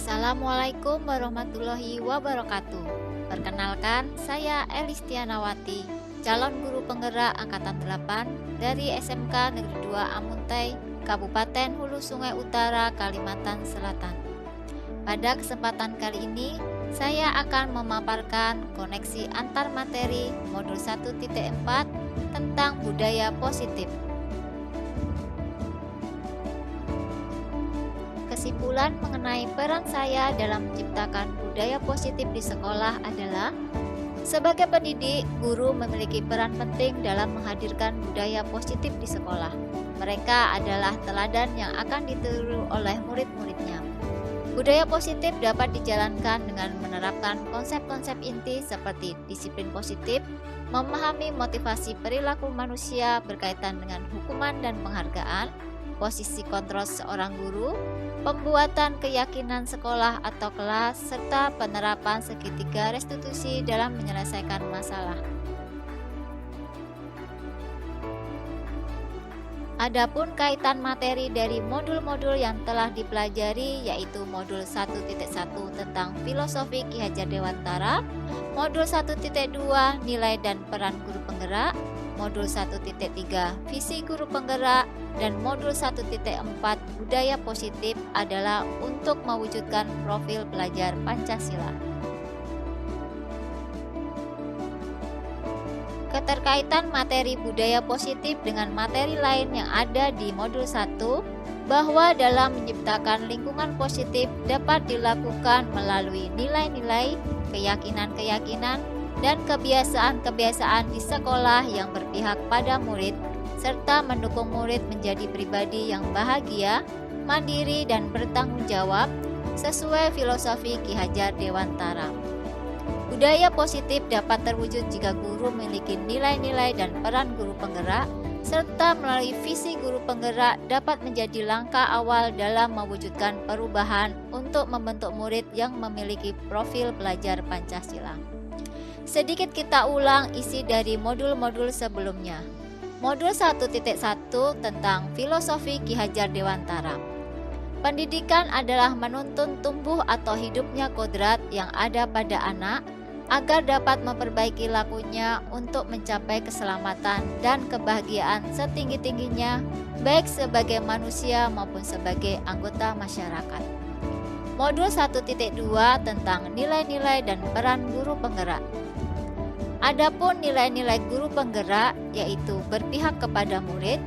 Assalamualaikum warahmatullahi wabarakatuh. Perkenalkan, saya Elistianawati, calon guru penggerak Angkatan 8 dari SMK Negeri 2 Amuntai, Kabupaten Hulu Sungai Utara, Kalimantan Selatan. Pada kesempatan kali ini, saya akan memaparkan koneksi antar materi modul 1.4 tentang budaya positif. Kesimpulan mengenai peran saya dalam menciptakan budaya positif di sekolah adalah, sebagai pendidik, guru memiliki peran penting dalam menghadirkan budaya positif di sekolah. Mereka adalah teladan yang akan ditiru oleh murid-muridnya. Budaya positif dapat dijalankan dengan menerapkan konsep-konsep inti seperti disiplin positif, memahami motivasi perilaku manusia berkaitan dengan hukuman dan penghargaan, posisi kontrol seorang guru, pembuatan keyakinan sekolah atau kelas, serta penerapan segitiga restitusi dalam menyelesaikan masalah. Adapun kaitan materi dari modul-modul yang telah dipelajari, yaitu modul 1.1 tentang filosofi Ki Hajar Dewantara, modul 1.2 nilai dan peran guru penggerak, modul 1.3 visi guru penggerak, dan modul 1.4 budaya positif adalah untuk mewujudkan profil pelajar Pancasila. Keterkaitan materi budaya positif dengan materi lain yang ada di modul 1, bahwa dalam menciptakan lingkungan positif dapat dilakukan melalui nilai-nilai, keyakinan-keyakinan, dan kebiasaan-kebiasaan di sekolah yang berpihak pada murid, serta mendukung murid menjadi pribadi yang bahagia, mandiri, dan bertanggung jawab sesuai filosofi Ki Hajar Dewantara. Budaya positif dapat terwujud jika guru memiliki nilai-nilai dan peran guru penggerak, serta melalui visi guru penggerak dapat menjadi langkah awal dalam mewujudkan perubahan untuk membentuk murid yang memiliki profil pelajar Pancasila. Sedikit kita ulang isi dari modul-modul sebelumnya. Modul 1.1 tentang filosofi Ki Hajar Dewantara. Pendidikan adalah menuntun tumbuh atau hidupnya kodrat yang ada pada anak agar dapat memperbaiki lakunya untuk mencapai keselamatan dan kebahagiaan setinggi-tingginya, baik sebagai manusia maupun sebagai anggota masyarakat. Modul 1.2 tentang nilai-nilai dan peran guru penggerak. Adapun nilai-nilai guru penggerak yaitu berpihak kepada murid,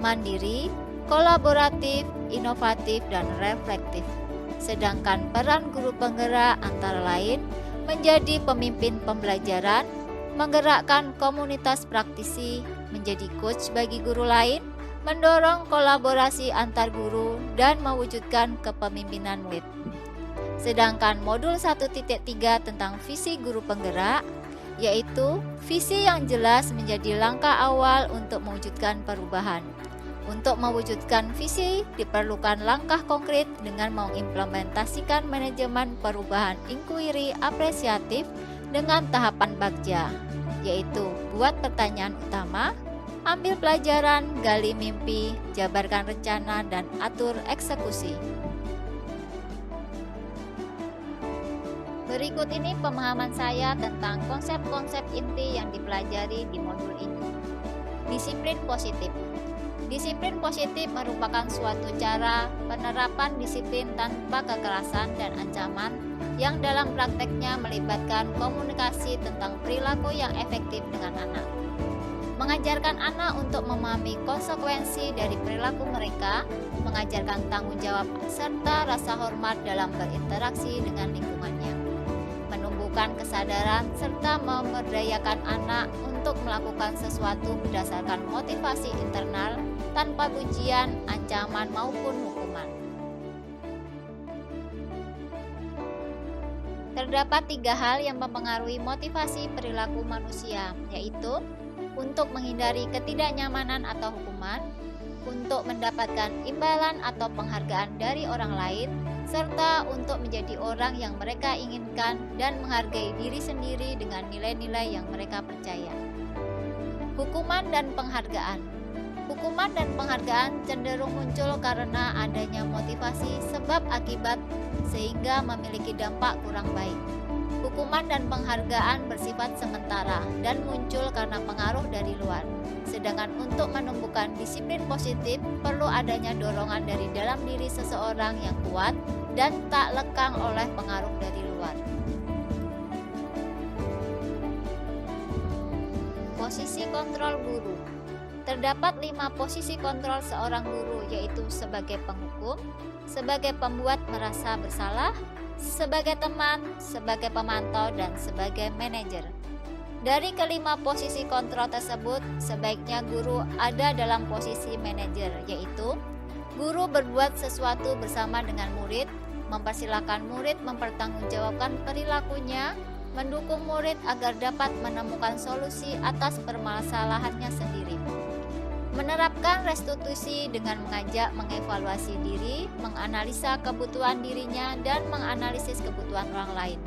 mandiri, kolaboratif, inovatif, dan reflektif. Sedangkan peran guru penggerak antara lain menjadi pemimpin pembelajaran, menggerakkan komunitas praktisi, menjadi coach bagi guru lain, mendorong kolaborasi antar guru, dan mewujudkan kepemimpinan murid. Sedangkan modul 1.3 tentang visi guru penggerak yaitu visi yang jelas menjadi langkah awal untuk mewujudkan perubahan. Untuk mewujudkan visi diperlukan langkah konkret dengan mengimplementasikan manajemen perubahan inquiry apresiatif dengan tahapan bagja, yaitu buat pertanyaan utama, ambil pelajaran, gali mimpi, jabarkan rencana, dan atur eksekusi. Berikut ini pemahaman saya tentang konsep-konsep inti yang dipelajari di modul ini. Disiplin positif. Disiplin positif merupakan suatu cara penerapan disiplin tanpa kekerasan dan ancaman yang dalam prakteknya melibatkan komunikasi tentang perilaku yang efektif dengan anak. Mengajarkan anak untuk memahami konsekuensi dari perilaku mereka, mengajarkan tanggung jawab serta rasa hormat dalam berinteraksi dengan lingkungannya. Menumbuhkan kesadaran serta memberdayakan anak untuk melakukan sesuatu berdasarkan motivasi internal tanpa pujian, ancaman, maupun hukuman. Terdapat 3 hal yang mempengaruhi motivasi perilaku manusia, yaitu untuk menghindari ketidaknyamanan atau hukuman, untuk mendapatkan imbalan atau penghargaan dari orang lain, serta untuk menjadi orang yang mereka inginkan dan menghargai diri sendiri dengan nilai-nilai yang mereka percaya. Hukuman dan penghargaan. Hukuman dan penghargaan cenderung muncul karena adanya motivasi sebab akibat sehingga memiliki dampak kurang baik. Hukuman dan penghargaan bersifat sementara dan muncul karena pengaruh dari luar. Sedangkan untuk menumbuhkan disiplin positif perlu adanya dorongan dari dalam diri seseorang yang kuat dan tak lekang oleh pengaruh dari luar. Posisi kontrol guru. Terdapat 5 posisi kontrol seorang guru, yaitu sebagai penghukum, sebagai pembuat merasa bersalah, sebagai teman, sebagai pemantau, dan sebagai manajer. Dari kelima posisi kontrol tersebut, sebaiknya guru ada dalam posisi manajer, yaitu guru berbuat sesuatu bersama dengan murid, mempersilahkan murid mempertanggungjawabkan perilakunya, mendukung murid agar dapat menemukan solusi atas permasalahannya sendiri. Menerapkan restitusi dengan mengajak mengevaluasi diri, menganalisa kebutuhan dirinya, dan menganalisis kebutuhan orang lain.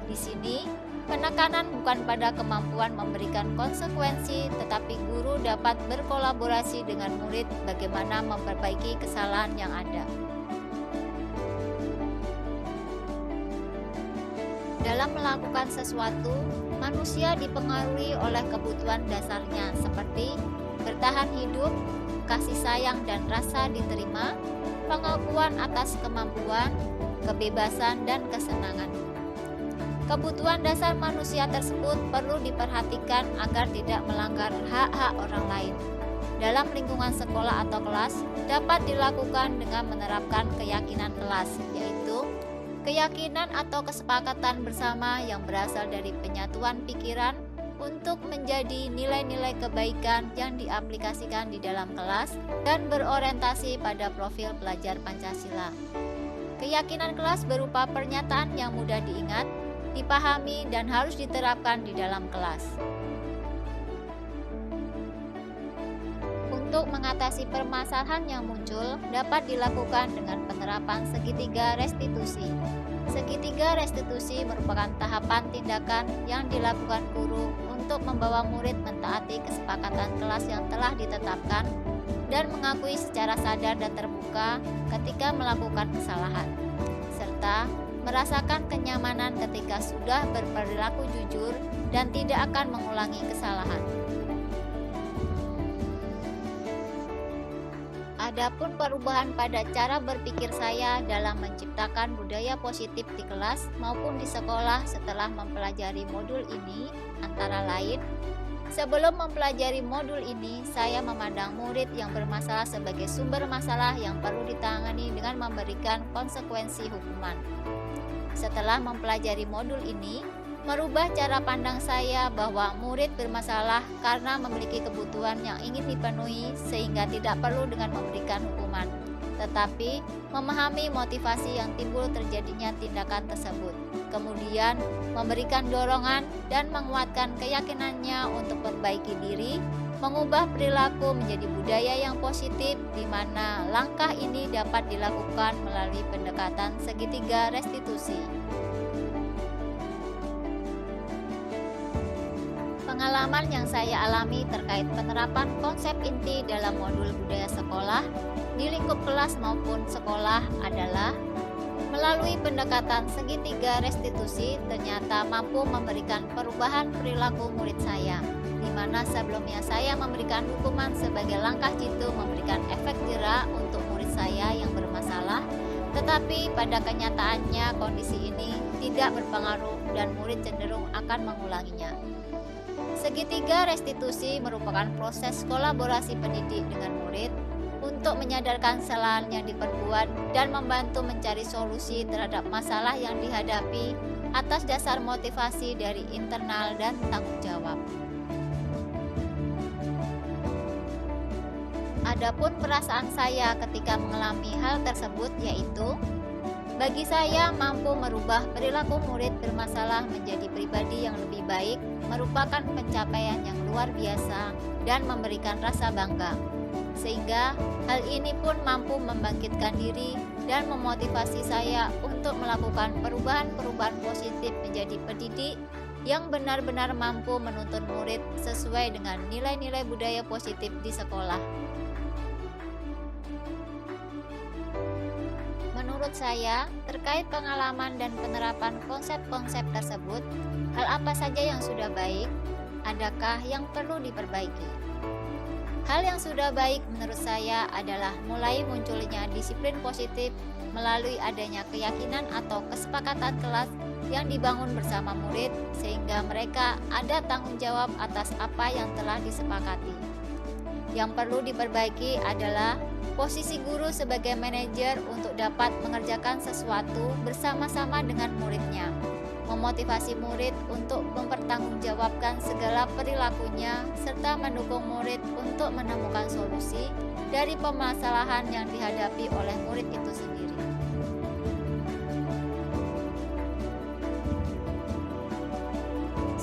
Di sini, penekanan bukan pada kemampuan memberikan konsekuensi, tetapi guru dapat berkolaborasi dengan murid bagaimana memperbaiki kesalahan yang ada. Dalam melakukan sesuatu, manusia dipengaruhi oleh kebutuhan dasarnya seperti bertahan hidup, kasih sayang dan rasa diterima, pengakuan atas kemampuan, kebebasan dan kesenangan. Kebutuhan dasar manusia tersebut perlu diperhatikan agar tidak melanggar hak-hak orang lain. Dalam lingkungan sekolah atau kelas dapat dilakukan dengan menerapkan keyakinan kelas, yaitu keyakinan atau kesepakatan bersama yang berasal dari penyatuan pikiran untuk menjadi nilai-nilai kebaikan yang diaplikasikan di dalam kelas dan berorientasi pada profil pelajar Pancasila. Keyakinan kelas berupa pernyataan yang mudah diingat, dipahami, dan harus diterapkan di dalam kelas. Untuk mengatasi permasalahan yang muncul dapat dilakukan dengan penerapan segitiga restitusi. Segitiga restitusi merupakan tahapan tindakan yang dilakukan guru untuk membawa murid mentaati kesepakatan kelas yang telah ditetapkan dan mengakui secara sadar dan terbuka ketika melakukan kesalahan, serta merasakan kenyamanan ketika sudah berperilaku jujur dan tidak akan mengulangi kesalahan. Adapun perubahan pada cara berpikir saya dalam menciptakan budaya positif di kelas maupun di sekolah setelah mempelajari modul ini, antara lain, sebelum mempelajari modul ini, saya memandang murid yang bermasalah sebagai sumber masalah yang perlu ditangani dengan memberikan konsekuensi hukuman. Setelah mempelajari modul ini, merubah cara pandang saya bahwa murid bermasalah karena memiliki kebutuhan yang ingin dipenuhi sehingga tidak perlu dengan memberikan hukuman, tetapi memahami motivasi yang timbul terjadinya tindakan tersebut, kemudian memberikan dorongan dan menguatkan keyakinannya untuk perbaiki diri, mengubah perilaku menjadi budaya yang positif di mana langkah ini dapat dilakukan melalui pendekatan segitiga restitusi. Pengalaman yang saya alami terkait penerapan konsep inti dalam modul budaya sekolah di lingkup kelas maupun sekolah adalah melalui pendekatan segitiga restitusi ternyata mampu memberikan perubahan perilaku murid saya, di mana sebelumnya saya memberikan hukuman sebagai langkah jitu memberikan efek jera untuk murid saya yang bermasalah, tetapi pada kenyataannya kondisi ini tidak berpengaruh dan murid cenderung akan mengulanginya. Segitiga restitusi merupakan proses kolaborasi pendidik dengan murid untuk menyadarkan kesalahan yang diperbuat dan membantu mencari solusi terhadap masalah yang dihadapi atas dasar motivasi dari internal dan tanggung jawab. Adapun perasaan saya ketika mengalami hal tersebut yaitu, bagi saya mampu merubah perilaku murid bermasalah menjadi pribadi yang lebih baik merupakan pencapaian yang luar biasa dan memberikan rasa bangga. Sehingga hal ini pun mampu membangkitkan diri dan memotivasi saya untuk melakukan perubahan-perubahan positif menjadi pendidik yang benar-benar mampu menuntun murid sesuai dengan nilai-nilai budaya positif di sekolah. Menurut saya, terkait pengalaman dan penerapan konsep-konsep tersebut, hal apa saja yang sudah baik, adakah yang perlu diperbaiki? Hal yang sudah baik menurut saya adalah mulai munculnya disiplin positif melalui adanya keyakinan atau kesepakatan kelas yang dibangun bersama murid sehingga mereka ada tanggung jawab atas apa yang telah disepakati. Yang perlu diperbaiki adalah posisi guru sebagai manajer untuk dapat mengerjakan sesuatu bersama-sama dengan muridnya, memotivasi murid untuk mempertanggungjawabkan segala perilakunya, serta mendukung murid untuk menemukan solusi dari permasalahan yang dihadapi oleh murid itu sendiri.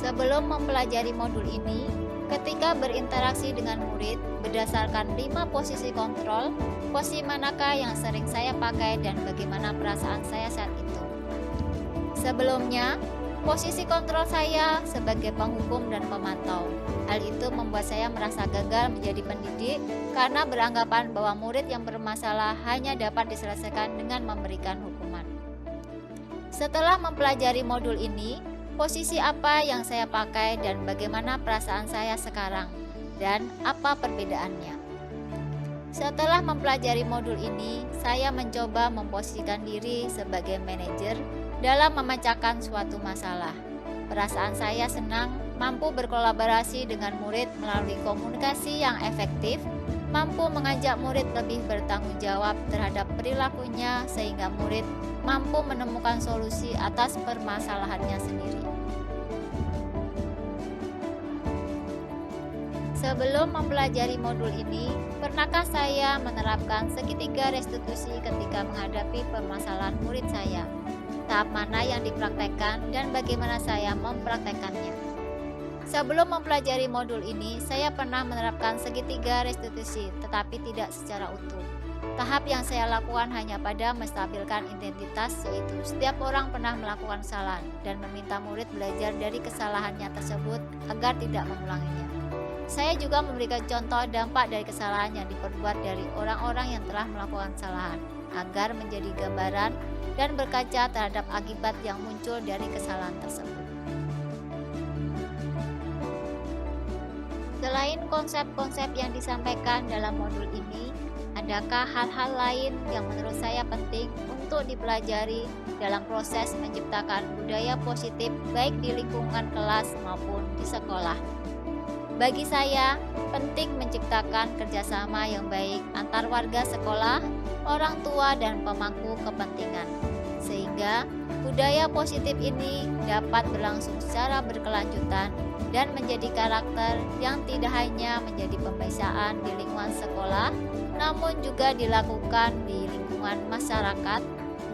Sebelum mempelajari modul ini, ketika berinteraksi dengan murid berdasarkan 5 posisi kontrol, posisi manakah yang sering saya pakai dan bagaimana perasaan saya saat itu? Sebelumnya, posisi kontrol saya sebagai penghukum dan pemantau. Hal itu membuat saya merasa gagal menjadi pendidik karena beranggapan bahwa murid yang bermasalah hanya dapat diselesaikan dengan memberikan hukuman. Setelah mempelajari modul ini, posisi apa yang saya pakai dan bagaimana perasaan saya sekarang, dan apa perbedaannya. Setelah mempelajari modul ini, saya mencoba memposisikan diri sebagai manajer dalam memecahkan suatu masalah. Perasaan saya senang mampu berkolaborasi dengan murid melalui komunikasi yang efektif, mampu mengajak murid lebih bertanggung jawab terhadap perilakunya sehingga murid mampu menemukan solusi atas permasalahannya sendiri. Sebelum mempelajari modul ini, pernahkah saya menerapkan segitiga restitusi ketika menghadapi permasalahan murid saya? Tahap mana yang dipraktekkan dan bagaimana saya mempraktekannya? Sebelum mempelajari modul ini, saya pernah menerapkan segitiga restitusi, tetapi tidak secara utuh. Tahap yang saya lakukan hanya pada menstabilkan identitas, yaitu setiap orang pernah melakukan kesalahan dan meminta murid belajar dari kesalahannya tersebut agar tidak mengulanginya. Saya juga memberikan contoh dampak dari kesalahan yang diperbuat dari orang-orang yang telah melakukan kesalahan, agar menjadi gambaran dan berkaca terhadap akibat yang muncul dari kesalahan tersebut. Selain konsep-konsep yang disampaikan dalam modul ini, adakah hal-hal lain yang menurut saya penting untuk dipelajari dalam proses menciptakan budaya positif baik di lingkungan kelas maupun di sekolah? Bagi saya, penting menciptakan kerjasama yang baik antar warga sekolah, orang tua, dan pemangku kepentingan, sehingga budaya positif ini dapat berlangsung secara berkelanjutan dan menjadi karakter yang tidak hanya menjadi pembiasaan di lingkungan sekolah, namun juga dilakukan di lingkungan masyarakat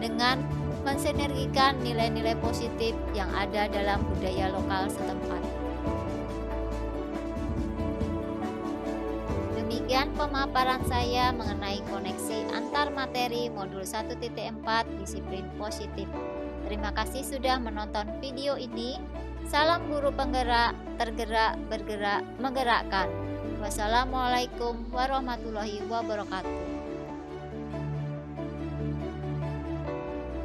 dengan mensinergikan nilai-nilai positif yang ada dalam budaya lokal setempat. Demikian pemaparan saya mengenai koneksi antar materi modul 1.4 disiplin positif. Terima kasih sudah menonton video ini. Salam guru penggerak, tergerak, bergerak, menggerakkan. Wassalamualaikum warahmatullahi wabarakatuh.